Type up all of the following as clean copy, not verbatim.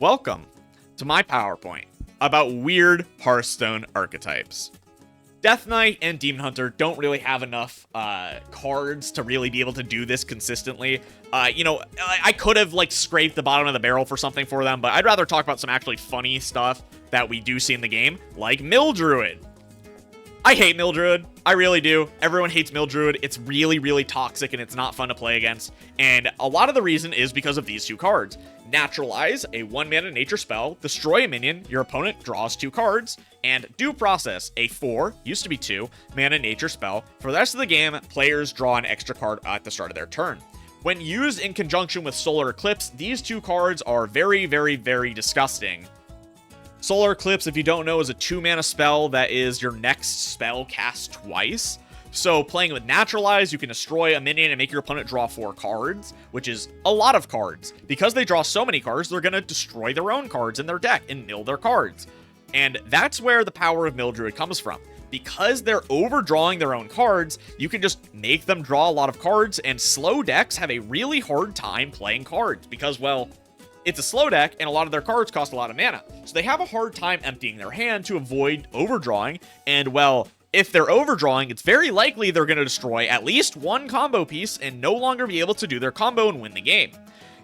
Welcome to my PowerPoint about weird Hearthstone archetypes. Death Knight and Demon Hunter don't really have enough cards to really be able to do this consistently. I could have scraped the bottom of the barrel for something for them, but I'd rather talk about some actually funny stuff that we do see in the game, like Mill Druid. I hate Mill Druid. I really do. Everyone hates Mill Druid. It's really, really toxic and it's not fun to play against. And a lot of the reason is because of these two cards. Naturalize, a 1-mana nature spell, destroy a minion, your opponent draws 2 cards, and Due Process, a 4, used to be 2-mana nature spell. For the rest of the game, players draw an extra card at the start of their turn. When used in conjunction with Solar Eclipse, these two cards are very, very, very disgusting. Solar Eclipse, if you don't know, is a 2-mana spell that is your next spell cast twice. So playing with Naturalize, you can destroy a minion and make your opponent draw 4 cards, which is a lot of cards. Because they draw so many cards, they're going to destroy their own cards in their deck and mill their cards. And that's where the power of Mill Druid comes from. Because they're overdrawing their own cards, you can just make them draw a lot of cards, and slow decks have a really hard time playing cards because, well, it's a slow deck, and a lot of their cards cost a lot of mana. So they have a hard time emptying their hand to avoid overdrawing, and, well, if they're overdrawing, it's very likely they're going to destroy at least one combo piece and no longer be able to do their combo and win the game.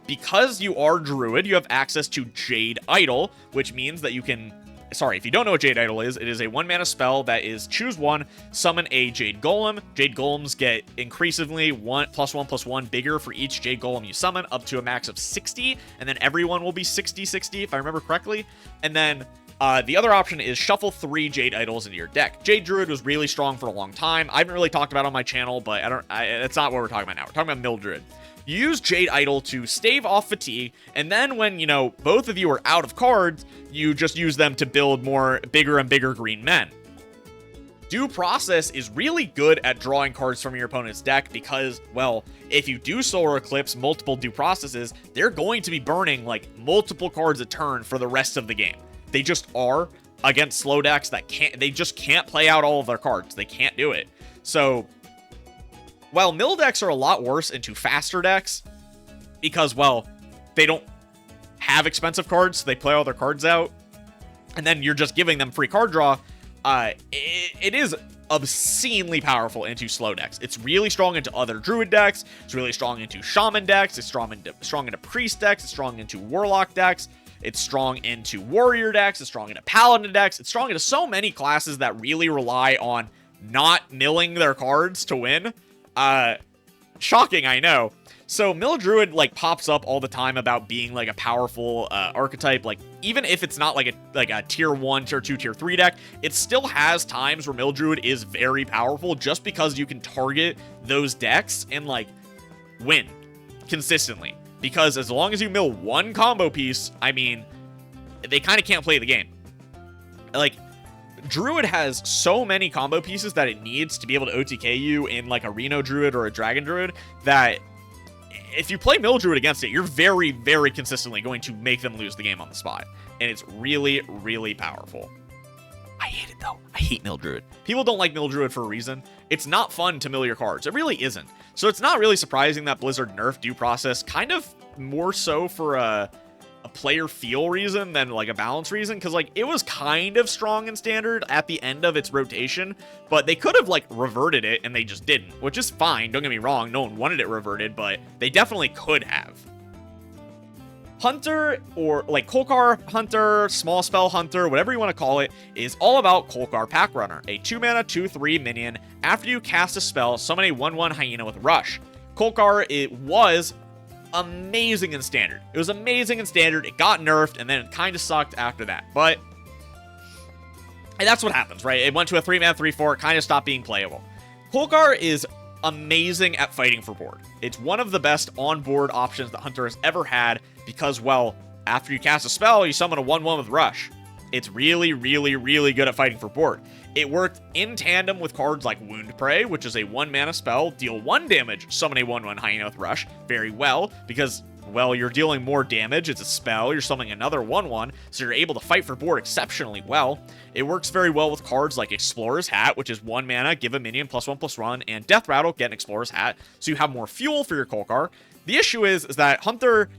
Because you are Druid, you have access to Jade Idol, which means that you can... Sorry, if you don't know what Jade Idol is, it is a 1-mana spell that is choose one, summon a Jade Golem. Jade Golems get increasingly +1/+1 bigger for each Jade Golem you summon, up to a max of 60, and then everyone will be 60/60 if I remember correctly. And then the other option is shuffle 3 Jade Idols into your deck. Jade Druid was really strong for a long time. I haven't really talked about it on my channel, but that's not what we're talking about now. We're talking about Mill Druid. You use Jade Idol to stave off fatigue, and then when, both of you are out of cards, you just use them to build more bigger and bigger green men. Due Process is really good at drawing cards from your opponent's deck because, well, if you do Solar Eclipse multiple Due Processes, they're going to be burning, multiple cards a turn for the rest of the game. They just are against slow decks that they just can't play out all of their cards. They can't do it. So, while mill decks are a lot worse into faster decks, because, well, they don't have expensive cards, so they play all their cards out, and then you're just giving them free card draw, it is obscenely powerful into slow decks. It's really strong into other Druid decks, it's really strong into Shaman decks, it's strong into Priest decks, it's strong into Warlock decks, it's strong into Warrior decks, it's strong into Paladin decks, it's strong into so many classes that really rely on not milling their cards to win. Shocking, I know. So Mill Druid pops up all the time about being a powerful archetype. Even if it's not a tier 1, tier 2, tier 3 deck, it still has times where Mill Druid is very powerful just because you can target those decks and win consistently. Because as long as you mill one combo piece, I mean, they kind of can't play the game. Druid has so many combo pieces that it needs to be able to OTK you in a Reno Druid or a Dragon Druid that if you play Mill Druid against it, you're very, very consistently going to make them lose the game on the spot. And it's really, really powerful. I hate it though. I hate Mill Druid. People don't like Mill Druid for a reason. It's not fun to mill your cards. It really isn't. So it's not really surprising that Blizzard nerfed Due Process, kind of more so for a player feel reason than a balance reason, because it was kind of strong in standard at the end of its rotation, but they could have reverted it and they just didn't, which is fine. Don't get me wrong, no one wanted it reverted, but they definitely could have. Hunter, or Kolkar Hunter, Small Spell Hunter, whatever you want to call it, is all about Kolkar Pack Runner, a 2-mana 2/3 minion. After you cast a spell, summon a 1/1 hyena with Rush. Kolkar, it was amazing in standard. It was amazing in standard. It got nerfed, and then it kind of sucked after that. But and that's what happens, right? It went to a 3-mana 3/4, it kind of stopped being playable. Kolkar is amazing at fighting for board. It's one of the best on-board options that Hunter has ever had because, well, after you cast a spell, you summon a 1/1 with Rush. It's really, really, really good at fighting for board. It worked in tandem with cards like Wound Prey, which is a 1-mana spell, deal 1 damage, summon a 1/1 hyena with Rush very well, because, well, you're dealing more damage, it's a spell, you're summoning another 1/1, so you're able to fight for board exceptionally well. It works very well with cards like Explorer's Hat, which is 1 mana, give a minion +1/+1, and Death Rattle, get an Explorer's Hat, so you have more fuel for your Kolkar. The issue is that Hunter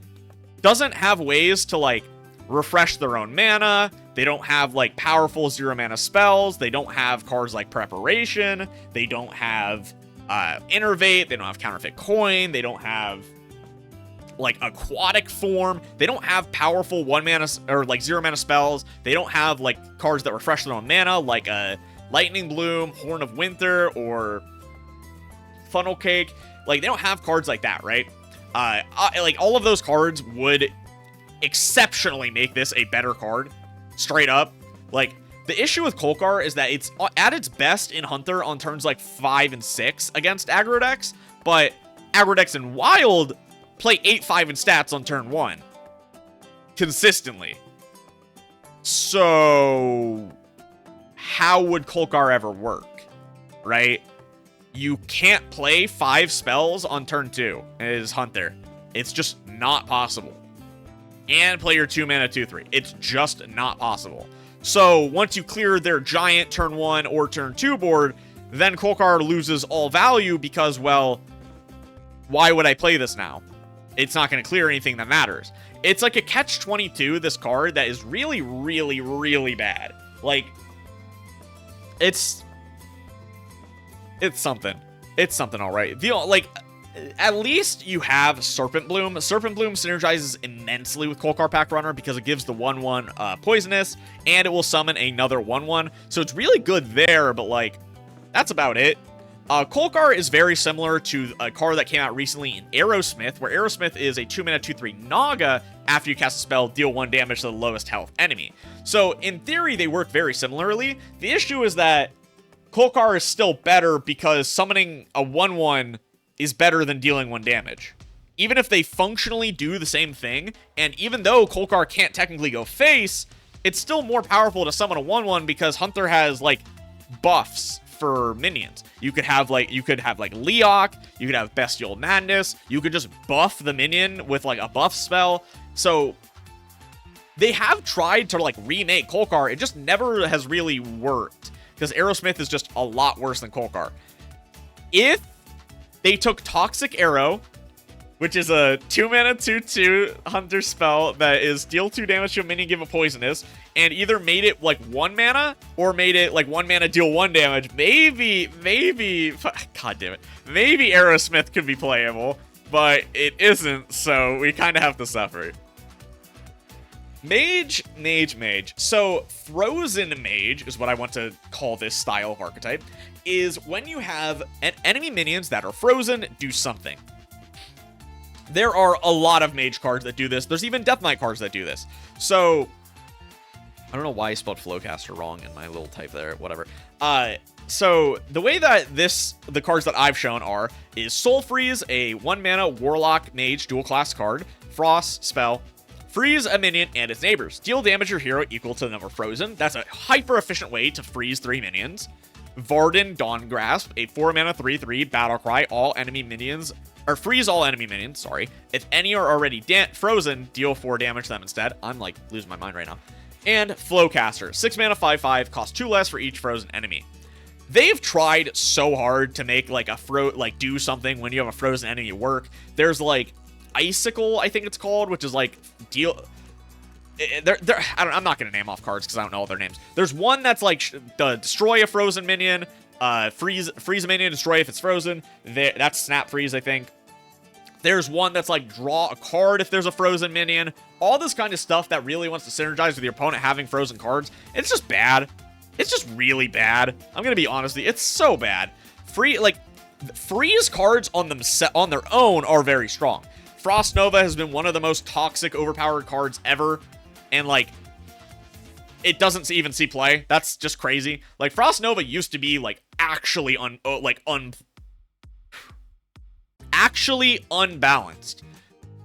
doesn't have ways to, refresh their own mana. They don't have like powerful 0 mana spells. They don't have cards like Preparation. They don't have Innervate. They don't have Counterfeit Coin. They don't have like Aquatic Form. They don't have powerful 1 mana or like 0 mana spells. They don't have like cards that refresh their own mana, like a Lightning Bloom, Horn of Winter, or Funnel Cake. Like, they don't have cards like that, right? Like, all of those cards would exceptionally make this a better card, straight up. Like, the issue with Kolkar is that it's at its best in Hunter on turns like 5 and 6 against aggro decks, but aggro decks in Wild play 8-5 in stats on turn 1 consistently. So how would Kolkar ever work, right? You can't play 5 spells on turn 2 as Hunter. It's just not possible. And play your 2 mana 2/3. It's just not possible. So once you clear their giant turn 1 or turn 2 board, then Kolkar loses all value because, well, why would I play this now? It's not going to clear anything that matters. It's like a catch-22, this card, that is really, really, really bad. Like, it's something. It's something, all right. Like, at least you have Serpent Bloom. Serpent Bloom synergizes immensely with Kolkar Pack Runner because it gives the 1/1 poisonous, and it will summon another 1/1. So it's really good there, but, like, that's about it. Kolkar is very similar to a card that came out recently in Aerosmith, where Aerosmith is a 2 mana 2/3 Naga. After you cast a spell, deal 1 damage to the lowest health enemy. So in theory, they work very similarly. The issue is that Kolkar is still better because summoning a 1/1 is better than dealing 1 damage. Even if they functionally do the same thing, and even though Kolkar can't technically go face, it's still more powerful to summon a 1/1 because Hunter has, like, buffs for minions. You could have like Leok, you could have Bestial Madness, you could just buff the minion with like a buff spell. So they have tried to like remake Kolkar, it just never has really worked because Aerosmith is just a lot worse than Kolkar. If they took Toxic Arrow, which is a 2 mana 2/2 Hunter spell that is deal 2 damage to a minion, give a poisonous, and either made it like 1 mana or made it like 1 mana, deal 1 damage, maybe, god damn it, maybe Aerosmith could be playable, but it isn't, so we kind of have to suffer. Mage. So Frozen Mage is what I want to call this style of archetype, is when you have enemy minions that are frozen, do something. There are a lot of Mage cards that do this. There's even Death Knight cards that do this. So, I don't know why I spelled Flowcaster wrong in my little type there, whatever. So, the way that the cards that I've shown is Soul Freeze, a 1 mana Warlock Mage dual class card, Frost spell, freeze a minion and its neighbors. Deal damage your hero equal to the number frozen. That's a hyper efficient way to freeze 3 minions. Varden Dawn Grasp, a 4 mana 3/3 battle cry, all enemy minions, or freeze all enemy minions, sorry. If any are already frozen, deal 4 damage to them instead. I'm like losing my mind right now. And Flowcaster, 6 mana 5/5, costs 2 less for each frozen enemy. They've tried so hard to make like do something when you have a frozen enemy work. There's like Icicle, I think it's called, which is like I'm not gonna name off cards because I don't know all their names. There's one that's like destroy a frozen minion, freeze a minion, destroy if it's frozen. That's Snap Freeze, I think. There's one that's like draw a card if there's a frozen minion. All this kind of stuff that really wants to synergize with your opponent having frozen cards. It's just bad. It's just really bad. I'm gonna be honest with you. It's so bad. Freeze cards on their own are very strong. Frost Nova has been one of the most toxic, overpowered cards ever, and like it doesn't even see play. That's just crazy. Like Frost Nova used to be like actually unbalanced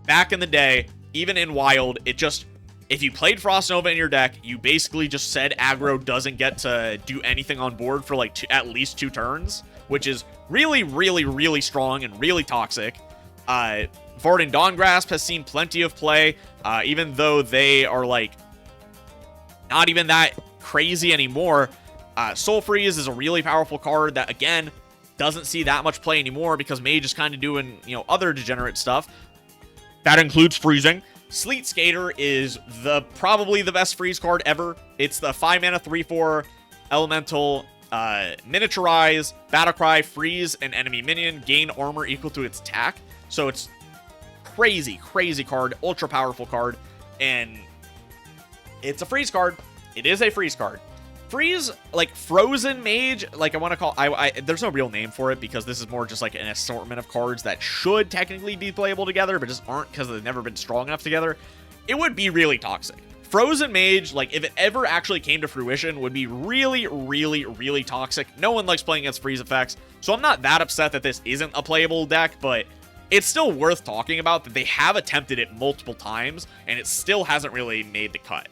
back in the day. Even in Wild, if you played Frost Nova in your deck, you basically just said aggro doesn't get to do anything on board for like at least 2 turns, which is really, really, really strong and really toxic. Varden Dawn Grasp has seen plenty of play, even though they are like not even that crazy anymore. Soul Freeze is a really powerful card that again doesn't see that much play anymore because Mage is kind of doing, other degenerate stuff. That includes freezing. Sleet Skater is probably the best freeze card ever. It's the 5 mana 3/4 elemental, miniaturize, battlecry, freeze an enemy minion, gain armor equal to its attack. So it's crazy card, ultra powerful card, and it's a freeze card. It is a freeze card. Freeze, like Frozen Mage, like I want to call, there's no real name for it because this is more just like an assortment of cards that should technically be playable together, but just aren't because they've never been strong enough together. It would be really toxic. Frozen Mage, like if it ever actually came to fruition, would be really toxic. No one likes playing against freeze effects, so I'm not that upset that this isn't a playable deck, but it's still worth talking about that they have attempted it multiple times, and it still hasn't really made the cut.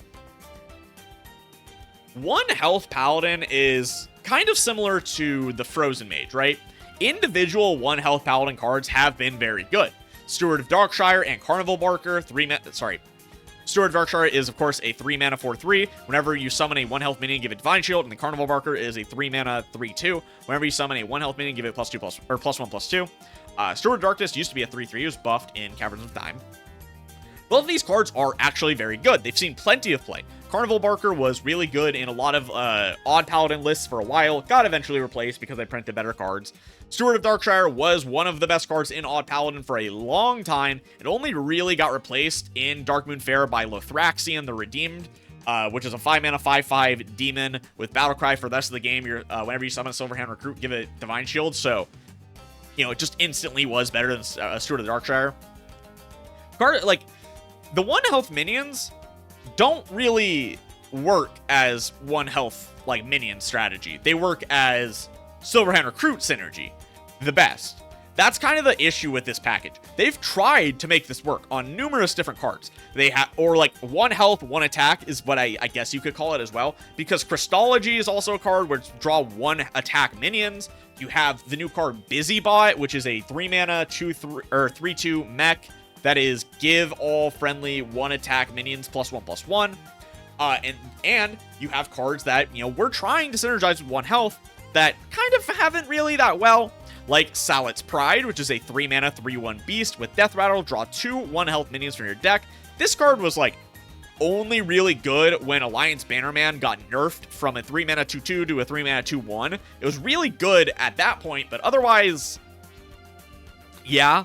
1 health Paladin is kind of similar to the Frozen Mage, right? Individual 1 health Paladin cards have been very good. Steward of Darkshire and Carnival Barker, Steward of Darkshire is, of course, a 3 mana 4/3. Whenever you summon a 1 health minion, give it Divine Shield, and the Carnival Barker is a 3 mana 3/2. Whenever you summon a 1 health minion, give it +1/+2. Steward of Darkness used to be a 3/3. It was buffed in Caverns of Time. Both of these cards are actually very good. They've seen plenty of play. Carnival Barker was really good in a lot of odd Paladin lists for a while. Got eventually replaced because they printed better cards. Steward of Darkshire was one of the best cards in odd Paladin for a long time. It only really got replaced in Darkmoon Faire by Lothraxion the Redeemed, which is a 5 mana 5/5 demon with Battlecry for the rest of the game. Whenever you summon a Silverhand Recruit, give it Divine Shield. So, it just instantly was better than Steward of Darkshire. Like, the 1 health minions don't really work as 1 health, like, minion strategy. They work as Silverhand Recruit synergy, the best. That's kind of the issue with this package. They've tried to make this work on numerous different cards. Or like 1 health, 1 attack is what I guess you could call it as well, because Christology is also a card where it's draw 1 attack minions. You have the new card Busybot, which is a 3 mana 3/2 mech that is give all friendly 1 attack minions +1/+1. And you have cards that, we're trying to synergize with 1 health that kind of haven't really that well, like Salet's Pride, which is a 3 mana 3/1 beast with Death Rattle, draw 2 1 health minions from your deck. This card was like only really good when Alliance Bannerman got nerfed from a 3 mana 2/2 to a 3 mana 2/1. It was really good at that point, but otherwise, yeah.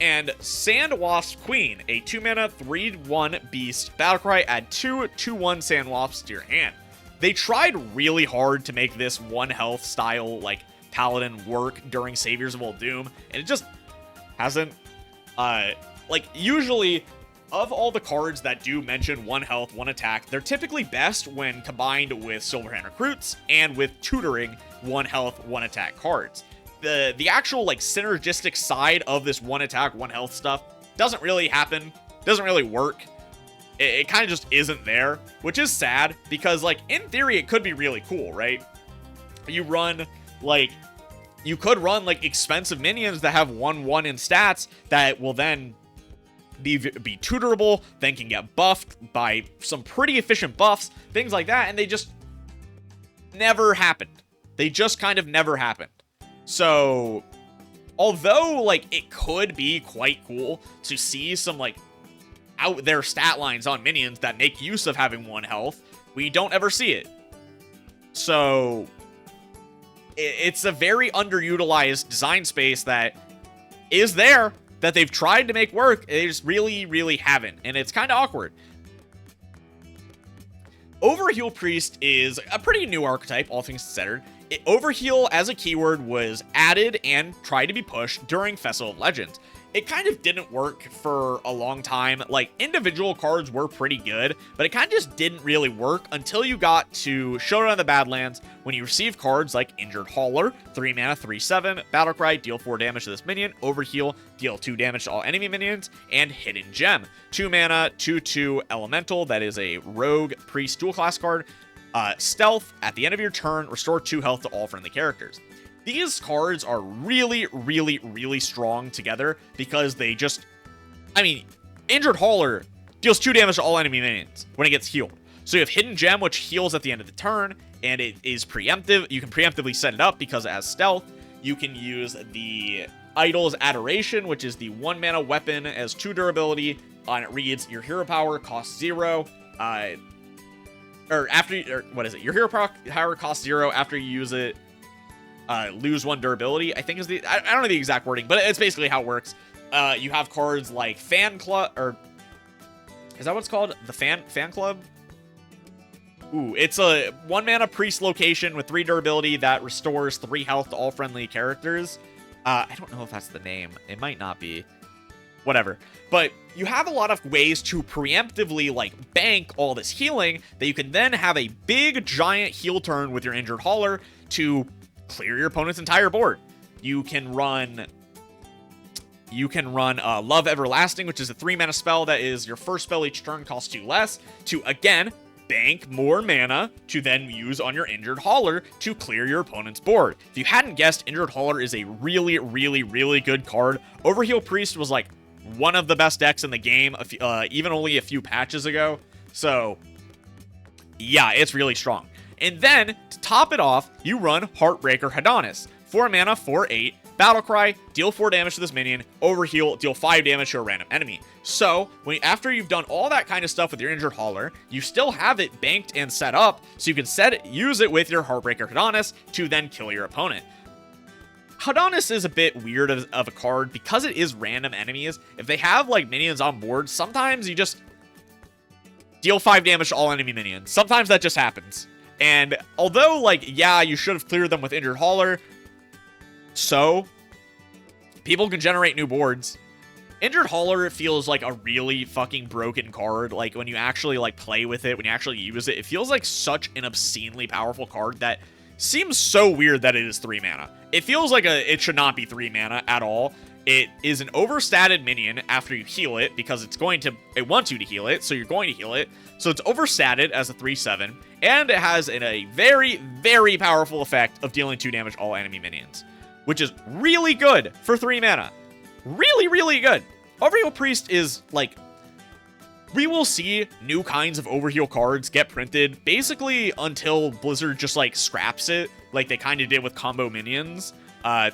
And Sandwasp Queen, a 2 mana 3/1 beast, Battlecry, add 2 2/1 Sandwasps to your hand. They tried really hard to make this 1 health style, like, Paladin work during Saviors of Old Doom, and it just hasn't. Like, usually, of all the cards that do mention 1 health, 1 attack, they're typically best when combined with Silverhand Recruits and with tutoring 1 health, 1 attack cards. The actual, like, synergistic side of this 1 attack, 1 health stuff doesn't really happen, doesn't really work. It kind of just isn't there, which is sad, because, like, in theory, it could be really cool, right? You could run, like, expensive minions that have 1/1 in stats that will then be tutorable, then can get buffed by some pretty efficient buffs, things like that, and they just never happened. They just kind of never happened. So, although, like, it could be quite cool to see some, like, out there stat lines on minions that make use of having 1 health, we don't ever see it. So, it's a very underutilized design space that is there, that they've tried to make work. They just really haven't, and it's kind of awkward. Overheal Priest is a pretty new archetype, all things considered. Overheal as a keyword was added and tried to be pushed during Festival of Legends. It kind of didn't work for a long time. Like, individual cards were pretty good, but it kind of just didn't really work until you got to Showdown of the Badlands, when you receive cards like Injured Hauler, 3 mana 3/7, Battlecry, deal 4 damage to this minion, Overheal, deal 2 damage to all enemy minions, and Hidden Gem, 2 mana 2/2 elemental, that is a rogue priest dual class card. Stealth, at the end of your turn, restore 2 health to all friendly characters. These cards are really strong together because they just, Injured Hauler deals 2 damage to all enemy minions when it gets healed. So you have Hidden Gem, which heals at the end of the turn, and it is preemptive. You can preemptively set it up because it has stealth. You can use the Idol's Adoration, which is the 1 mana weapon, as 2 durability, And it reads, your hero power costs 0. What is it? Your hero power costs 0 after you use it. Lose 1 durability, I think is the... I don't know the exact wording, but it's basically how it works. You have cards like Fan Club, or... Is that what it's called? The Fan Club? Ooh, it's a 1-mana priest location with 3 durability that restores 3 health to all friendly characters. I don't know if that's the name. It might not be. Whatever. But you have a lot of ways to preemptively, like, bank all this healing that you can then have a big, giant heal turn with your Injured Hauler to clear your opponent's entire board. You can run Love Everlasting, which is a 3-mana spell that is your first spell each turn, costs 2 less, to, again, bank more mana to then use on your Injured Hauler to clear your opponent's board. If you hadn't guessed, Injured Hauler is a really, really, really good card. Overheal Priest was, like, one of the best decks in the game, even only a few patches ago. So, yeah, it's really strong. And then, to top it off, you run Heartbreaker Hedonist. 4 mana, 4/8, Battlecry, deal 4 damage to this minion, overheal, deal 5 damage to a random enemy. So, after you've done all that kind of stuff with your Injured Hauler, you still have it banked and set up, so you can use it with your Heartbreaker Hedonist to then kill your opponent. Hedonist is a bit weird of a card because it is random enemies. If they have, like, minions on board, sometimes you just deal 5 damage to all enemy minions. Sometimes that just happens. And although, like, yeah, you should have cleared them with Injured Hauler, so people can generate new boards. Injured Hauler feels like a really fucking broken card. Like, when you actually, like, play with it, when you actually use it, it feels like such an obscenely powerful card that seems so weird that it is 3 mana. It feels like it should not be 3 mana at all. It is an overstatted minion after you heal it, because it wants you to heal it, so you're going to heal it. So it's overstatted as a 3/7, and it has a very, very powerful effect of dealing 2 damage to all enemy minions, which is really good for 3 mana. Really, really good. Overheal Priest is, like... We will see new kinds of overheal cards get printed basically until Blizzard just, like, scraps it, like they kind of did with combo minions. I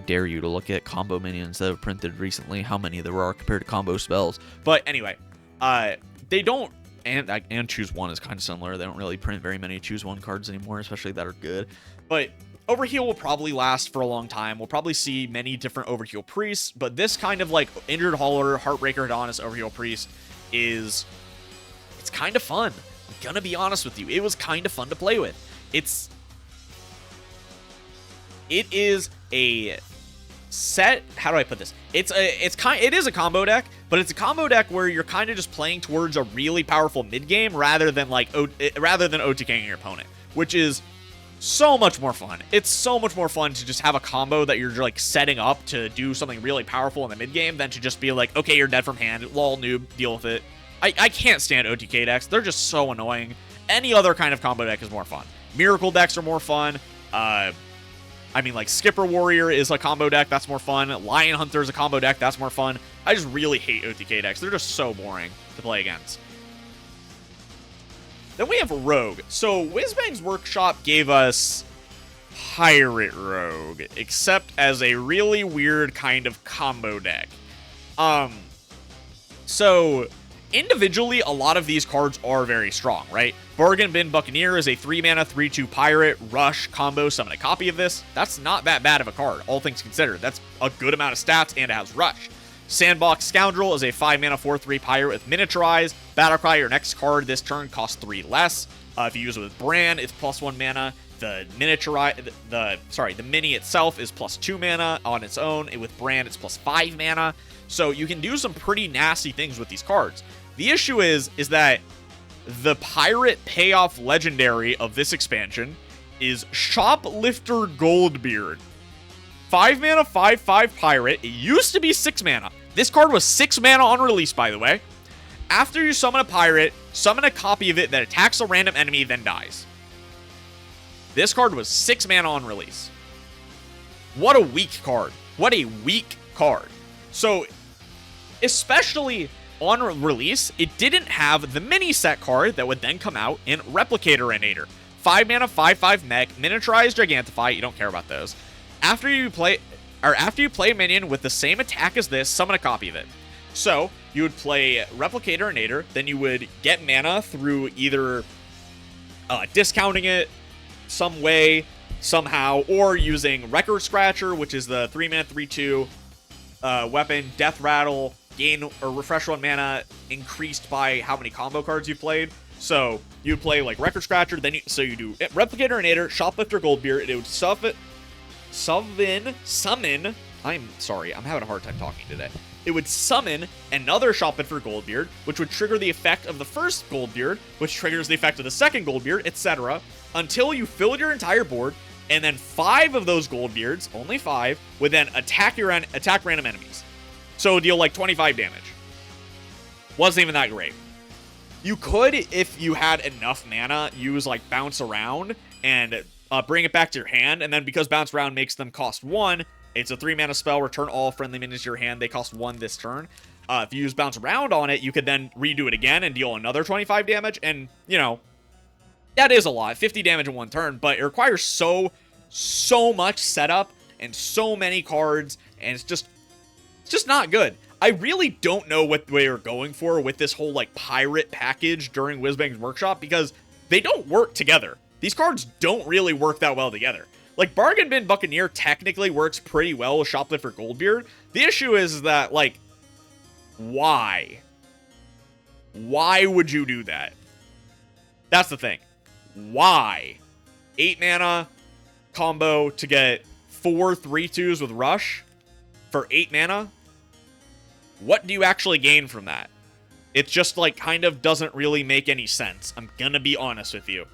dare you to look at combo minions that have printed recently, how many there are compared to combo spells. But anyway, they don't, and Choose One is kind of similar. They don't really print very many Choose One cards anymore, especially that are good. But Overheal will probably last for a long time. We'll probably see many different Overheal Priests, but this kind of, like, Injured Hauler, Heartbreaker Hedonist Overheal Priest it's kind of fun. I'm gonna be honest with you. It was kind of fun to play with. It is a set, how do I put this? It is a combo deck, but it's a combo deck where you're kind of just playing towards a really powerful mid game rather than OTKing your opponent, which is so much more fun. It's so much more fun to just have a combo that you're, like, setting up to do something really powerful in the mid game than to just be like, okay, you're dead from hand, lol, noob, deal with it. I can't stand OTK decks. They're just so annoying. Any other kind of combo deck is more fun. Miracle decks are more fun. I mean, like, Skipper Warrior is a combo deck, that's more fun. Lion Hunter is a combo deck, that's more fun. I just really hate OTK decks. They're just so boring to play against. Then we have Rogue. So Whizbang's Workshop gave us Pirate Rogue, except as a really weird kind of combo deck. So individually, a lot of these cards are very strong, right? Bargain Bin Buccaneer is a 3-mana, 3/2 pirate, rush, combo, summon a copy of this. That's not that bad of a card, all things considered. That's a good amount of stats, and it has rush. Sandbox Scoundrel is a 5-mana, 4/3 pirate with miniaturize. Battlecry, your next card this turn, costs 3 less. If you use it with Bran, it's +1 mana. The mini itself is +2 mana on its own. With Bran, it's +5 mana. So you can do some pretty nasty things with these cards. The issue is that the pirate payoff legendary of this expansion is Shoplifter Goldbeard. 5 mana, 5/5 pirate. It used to be 6 mana. This card was 6 mana on release, by the way. After you summon a pirate, summon a copy of it that attacks a random enemy, then dies. This card was 6 mana on release. What a weak card. What a weak card. So, especially on release, it didn't have the mini set card that would then come out in Replicator Renator. 5 mana, 5/5 mech, miniaturize Gigantify. You don't care about those. After you play a minion with the same attack as this, summon a copy of it. So you would play Replicator or Nader, then you would get mana through either discounting it some way, somehow, or using Record Scratcher, which is the 3-mana 3/2 weapon, Death Rattle, gain or refresh 1 mana increased by how many combo cards you played. So you would play like Record Scratcher, then you do Replicator or Nader, Shoplifter Goldbeard, and it would summon. I'm sorry, I'm having a hard time talking today. It would summon another Shoplifter Goldbeard, which would trigger the effect of the first Goldbeard, which triggers the effect of the second Goldbeard, etc., until you filled your entire board, and then 5 of those Goldbeards, only 5, would then attack random enemies. So deal like 25 damage. Wasn't even that great. You could, if you had enough mana, use like Bounce Around and bring it back to your hand, and then because Bounce Around makes them cost 1, it's a 3-mana spell, return all friendly minions to your hand, they cost 1 this turn. If you use Bounce Around on it, you could then redo it again and deal another 25 damage, and, you know, that is a lot, 50 damage in 1 turn, but it requires so much setup and so many cards, and it's just not good. I really don't know what they are going for with this whole, like, pirate package during Whizbang's Workshop, because they don't work together. These cards don't really work that well together. Like, Bargain Bin Buccaneer technically works pretty well with Shoplifter Goldbeard. The issue is that, like, why? Why would you do that? That's the thing. Why? 8 mana combo to get 4 3/2s with Rush for 8 mana? What do you actually gain from that? It just, like, kind of doesn't really make any sense. I'm gonna be honest with you.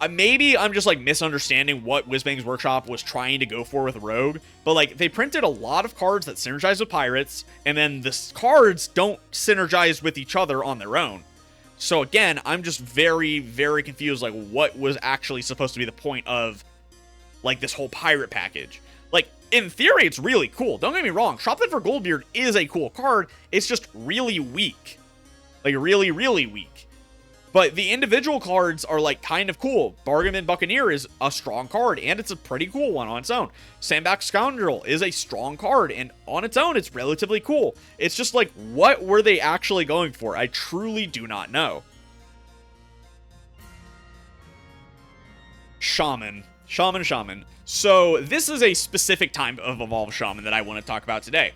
Maybe I'm just, like, misunderstanding what Whizbang's Workshop was trying to go for with Rogue, but, like, they printed a lot of cards that synergize with Pirates, and then the cards don't synergize with each other on their own. So, again, I'm just very, very confused, like, what was actually supposed to be the point of, like, this whole pirate package. Like, in theory, it's really cool. Don't get me wrong. Shoplifter Goldbeard is a cool card. It's just really weak. Like, really, really weak. But the individual cards are, like, kind of cool. Bargain Bin Buccaneer is a strong card, and it's a pretty cool one on its own. Sandbag Scoundrel is a strong card, and on its own, it's relatively cool. It's just, like, what were they actually going for? I truly do not know. Shaman. So, this is a specific type of Evolved Shaman that I want to talk about today.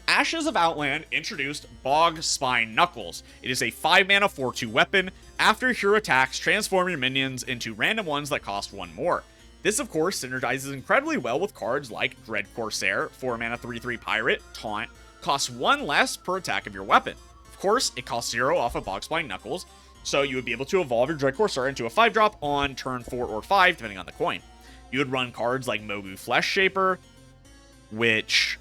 Ashes of Outland introduced Bog Spine Knuckles. It is a 5-mana 4/2 weapon. After your attacks, transform your minions into random ones that cost 1 more. This, of course, synergizes incredibly well with cards like Dread Corsair, 4-mana 3/3 Pirate, Taunt, costs 1 less per attack of your weapon. Of course, it costs 0 off of Bog Spine Knuckles, so you would be able to evolve your Dread Corsair into a 5-drop on turn 4 or 5, depending on the coin. You would run cards like Mogu Flesh Shaper, which...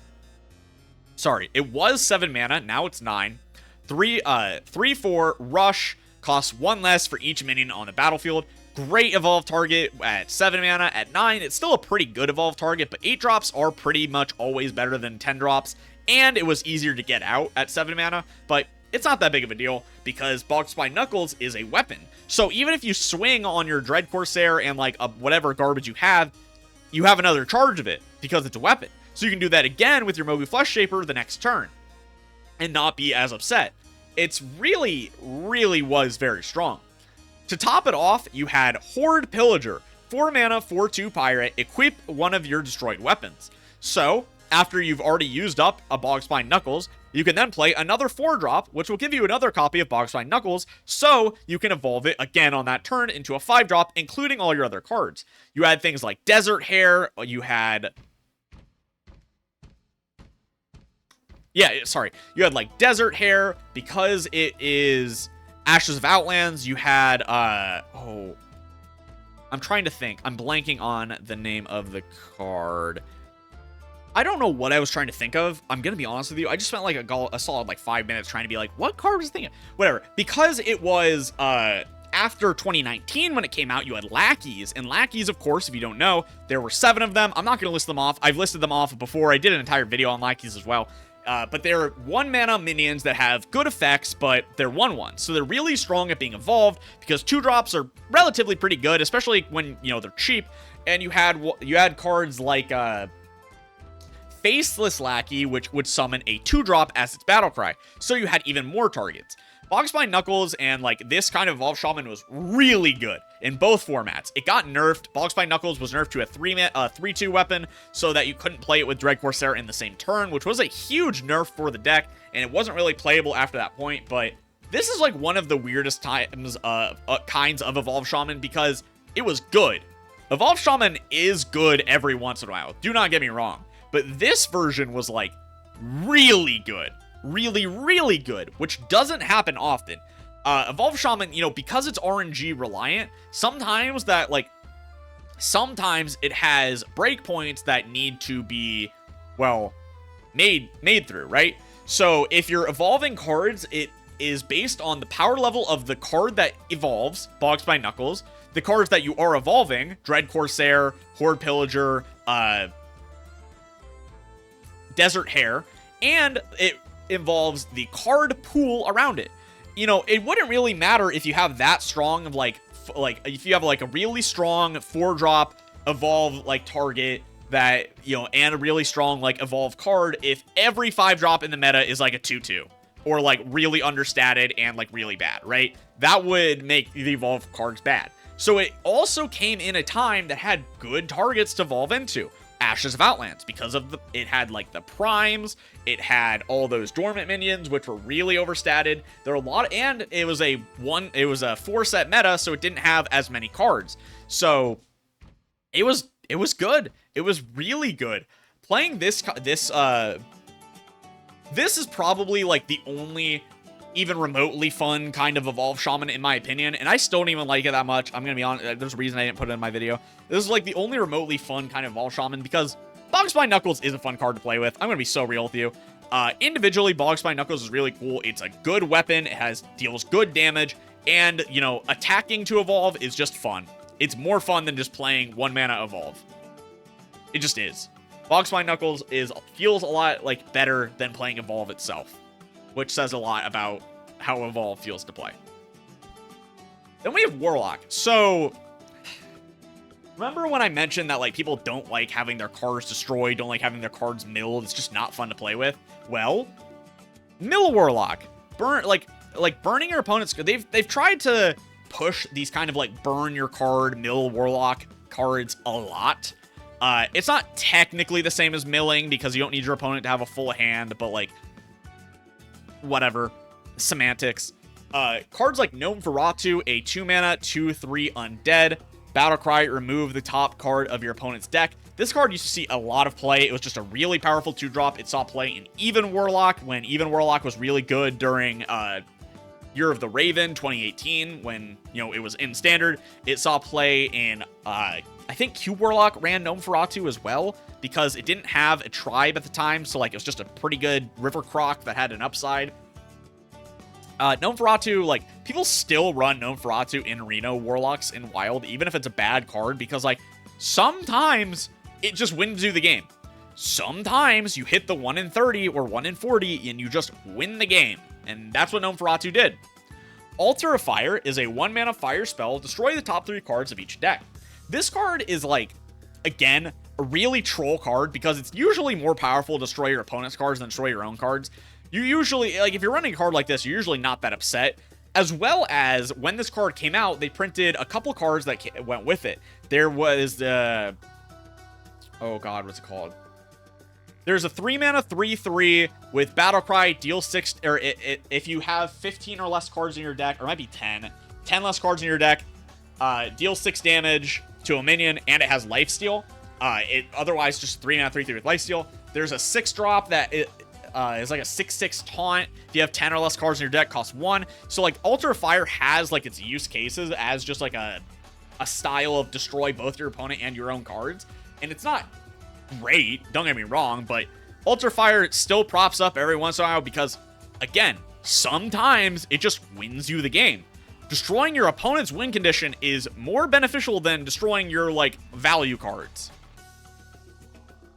Sorry, it was 7 mana, now it's 9. 3/4 Rush, costs 1 less for each minion on the battlefield. Great evolve target at 7 mana. At 9, it's still a pretty good evolve target, but 8 drops are pretty much always better than 10 drops, and it was easier to get out at 7 mana, but it's not that big of a deal, because Bog Spine Knuckles is a weapon. So even if you swing on your Dread Corsair and, like, whatever garbage you have another charge of it, because it's a weapon. So you can do that again with your Mogu Flesh Shaper the next turn, and not be as upset. It's really, really was very strong. To top it off, you had Horde Pillager, 4 mana, 4/2 Pirate, equip one of your destroyed weapons. So, after you've already used up a Bog Spine Knuckles, you can then play another 4-drop, which will give you another copy of Bog Spine Knuckles, so you can evolve it again on that turn into a 5-drop, including all your other cards. You had things like Desert Hare, you had... You had, like, Desert Hare, because it is Ashes of Outlands. You had, I'm trying to think. I'm blanking on the name of the card. I don't know what I was trying to think of. I'm gonna be honest with you. I just spent, like, a solid, like, 5 minutes trying to be like, what card was I thinking? Whatever. Because it was, after 2019 when it came out, you had Lackeys. And Lackeys, of course, if you don't know, there were 7 of them. I'm not gonna list them off. I've listed them off before. I did an entire video on Lackeys as well. But they're 1-mana minions that have good effects, but they're 1/1. So they're really strong at being evolved, because 2-drops are relatively pretty good, especially when, you know, they're cheap. And you had cards like Faceless Lackey, which would summon a 2-drop as its battle cry, so you had even more targets. Boxbind Knuckles and like this kind of Evolved Shaman was really good in both formats. It got nerfed. Boxbind Knuckles was nerfed to a 3/2 weapon so that you couldn't play it with Dread Corsair in the same turn, which was a huge nerf for the deck, and it wasn't really playable after that point. But this is like one of the weirdest kinds of Evolved Shaman because it was good. Evolved Shaman is good every once in a while. Do not get me wrong, but this version was like really good. Really, really good, which doesn't happen often. Evolved Shaman, you know, because it's RNG reliant, sometimes it has breakpoints that need to be, well, made through, right? So if you're evolving cards, it is based on the power level of the card that evolves, Boxbind Knuckles, the cards that you are evolving, Dread Corsair, Horde Pillager, Desert Hare, and it involves the card pool around it. You know, it wouldn't really matter if you have that strong of like if you have like a really strong 4-drop evolve like target that, you know, and a really strong like evolve card if every 5-drop in the meta is like a 2/2 or like really understated and like really bad, right? That would make the evolve cards bad. So it also came in a time that had good targets to evolve into. Ashes of Outlands, because of it had like the primes, it had all those dormant minions which were really overstated. There were a lot, and it was a 4-set meta, so it didn't have as many cards. So it was good. It was really good. Playing this is probably like the only even remotely fun kind of Evolved Shaman in my opinion, and I still don't even like it that much. I'm gonna be honest, there's a reason I didn't put it in my video. This is like the only remotely fun kind of Evolved Shaman because Boxbind Knuckles is a fun card to play with. I'm gonna be so real with you. Individually, Boxbind Knuckles is really cool. It's a good weapon. It deals good damage, and you know, attacking to evolve is just fun. It's more fun than just playing 1-mana evolve. It just is. Boxbind Knuckles feels a lot like better than playing evolve itself, which says a lot about how evolve feels to play. Then we have Warlock. So remember when I mentioned that like people don't like having their cards destroyed, don't like having their cards milled, it's just not fun to play with? Well, mill Warlock. Burning your opponent's, they've tried to push these kind of like burn your card, mill Warlock cards a lot. It's not technically the same as milling because you don't need your opponent to have a full hand, but like whatever, semantics. Cards like Gnome Veratu, a 2-mana 2/3 undead. Battlecry, remove the top card of your opponent's deck. This card used to see a lot of play. It was just a really powerful 2-drop. It saw play in Even Warlock when Even Warlock was really good during Year of the Raven 2018 when, you know, it was in Standard. It saw play in, I think Cube Warlock ran Gnome Veratu as well because it didn't have a tribe at the time. So, like, it was just a pretty good River Croc that had an upside. Gnome Veratu, like, people still run Gnome Veratu in Reno Warlocks in Wild, even if it's a bad card, because, like, sometimes it just wins you the game. Sometimes you hit the 1 in 30 or 1 in 40 and you just win the game. And that's what Gnome Veratu did. Altar of Fire is a 1-mana fire spell. Destroy the top 3 cards of each deck. This card is, like, again, a really troll card because it's usually more powerful to destroy your opponent's cards than destroy your own cards. You usually, like, if you're running a card like this, you're usually not that upset. As well as, when this card came out, they printed a couple cards that went with it. There was the... oh god, what's it called? There's a 3-mana 3/3 with Battlecry, deal 6... or if you have 15 or less cards in your deck, or it might be 10 less cards in your deck, deal 6 damage to a minion, and it has lifesteal. Otherwise, just 3-mana 3/3 with lifesteal. There's a 6-drop that... is like a 6/6 taunt. If you have 10 or less cards in your deck, costs 1. So like Altar of Fire has like its use cases as just like a style of destroy both your opponent and your own cards. And it's not great, don't get me wrong, but Altar of Fire still props up every once in a while because, again, sometimes it just wins you the game. Destroying your opponent's win condition is more beneficial than destroying your like value cards.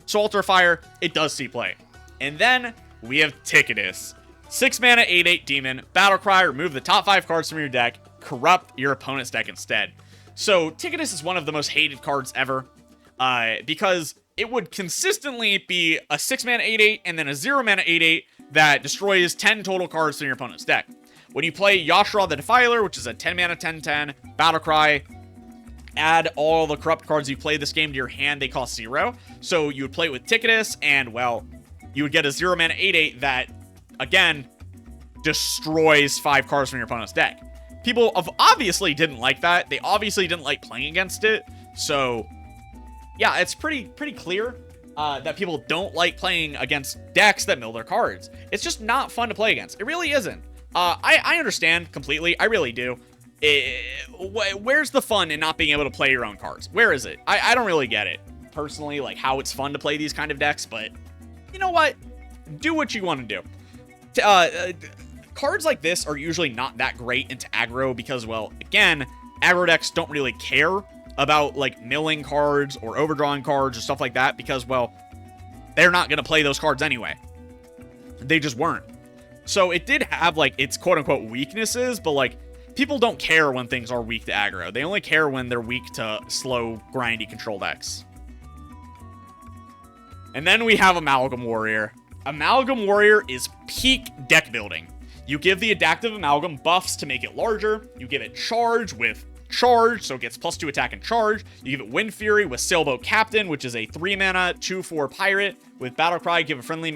So Altar of Fire, it does see play. And then we have Ticketus. 6-mana 8/8 demon. Battlecry, remove the top 5 cards from your deck. Corrupt your opponent's deck instead. So Ticketus is one of the most hated cards ever. Because it would consistently be a 6-mana 8/8 and then a 0-mana 8/8 that destroys 10 total cards from your opponent's deck. When you play Yashra the Defiler, which is a 10-mana 10/10 Battlecry, add all the corrupt cards you play this game to your hand, they cost 0. So you would play it with Ticketus, and, well, you would get a 0-mana 8/8 that, again, destroys 5 cards from your opponent's deck. People obviously didn't like that. They obviously didn't like playing against it. So, yeah, it's pretty clear that people don't like playing against decks that mill their cards. It's just not fun to play against. It really isn't. I understand completely. I really do. Where's the fun in not being able to play your own cards? Where is it? I don't really get it, personally, like how it's fun to play these kind of decks, but you know what? Do what you want to do. Cards like this are usually not that great into aggro because, well, again, aggro decks don't really care about, like, milling cards or overdrawing cards or stuff like that because, well, they're not going to play those cards anyway. They just weren't. So it did have, like, its quote-unquote weaknesses, but, like, people don't care when things are weak to aggro. They only care when they're weak to slow, grindy control decks. And then we have Amalgam Warrior. Amalgam Warrior is peak deck building. You give the Adaptive Amalgam buffs to make it larger. You give it Charge with Charge, so it gets +2 attack and Charge. You give it Wind Fury with Sailboat Captain, which is a 3-mana 2/4 pirate with Battlecry. Give a friendly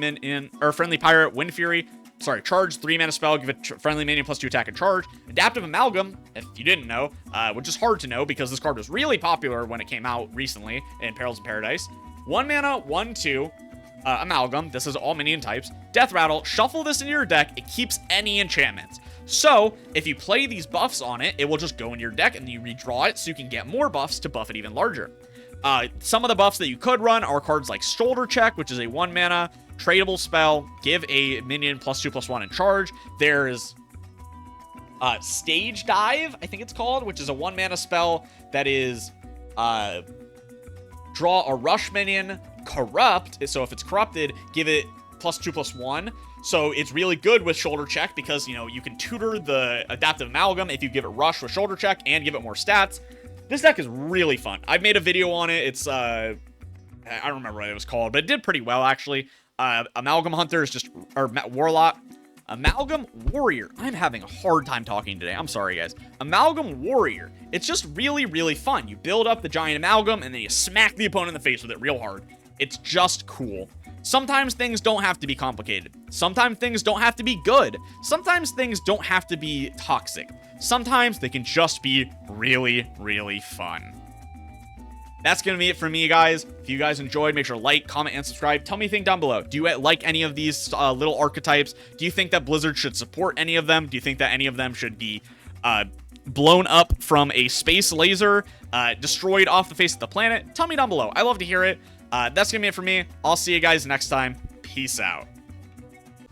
friendly pirate Wind Fury. Sorry, Charge, 3-mana spell. Give it friendly minion +2 attack and Charge. Adaptive Amalgam, if you didn't know, which is hard to know because this card was really popular when it came out recently in Perils of Paradise. 1-mana 1/2. Amalgam, this is all minion types. Death Rattle, shuffle this into your deck. It keeps any enchantments. So, if you play these buffs on it, it will just go in your deck and you redraw it so you can get more buffs to buff it even larger. Some of the buffs that you could run are cards like Shoulder Check, which is a 1-mana tradable spell. Give a minion +2/+1 in charge. There's Stage Dive, I think it's called, which is a 1-mana spell that is draw a rush minion, corrupt, so if it's corrupted, give it +2/+1. So it's really good with Shoulder Check because, you know, you can tutor the Adaptive Amalgam if you give it rush with Shoulder Check and give it more stats. This deck is really fun. I've made a video on it. It's I don't remember what it was called, but it did pretty well, actually. Amalgam Hunter is just, or Warlock. Amalgam Warrior. I'm having a hard time talking today. I'm sorry, guys. Amalgam Warrior. It's just really fun. You build up the giant amalgam, and then you smack the opponent in the face with it real hard. It's just cool. Sometimes things don't have to be complicated. Sometimes things don't have to be good. Sometimes things don't have to be toxic. Sometimes they can just be really fun. That's going to be it for me, guys. If you guys enjoyed, make sure to like, comment, and subscribe. Tell me anything down below. Do you like any of these little archetypes? Do you think that Blizzard should support any of them? Do you think that any of them should be blown up from a space laser, destroyed off the face of the planet? Tell me down below. I love to hear it. That's going to be it for me. I'll see you guys next time. Peace out.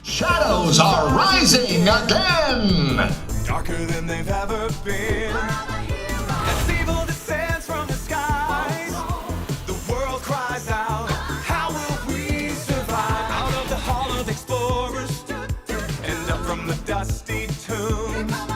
Shadows are rising again! Darker than they've ever been. As evil descends from the skies, the world cries out, how will we survive? Out of the hall of explorers, and up from the dusty tomb.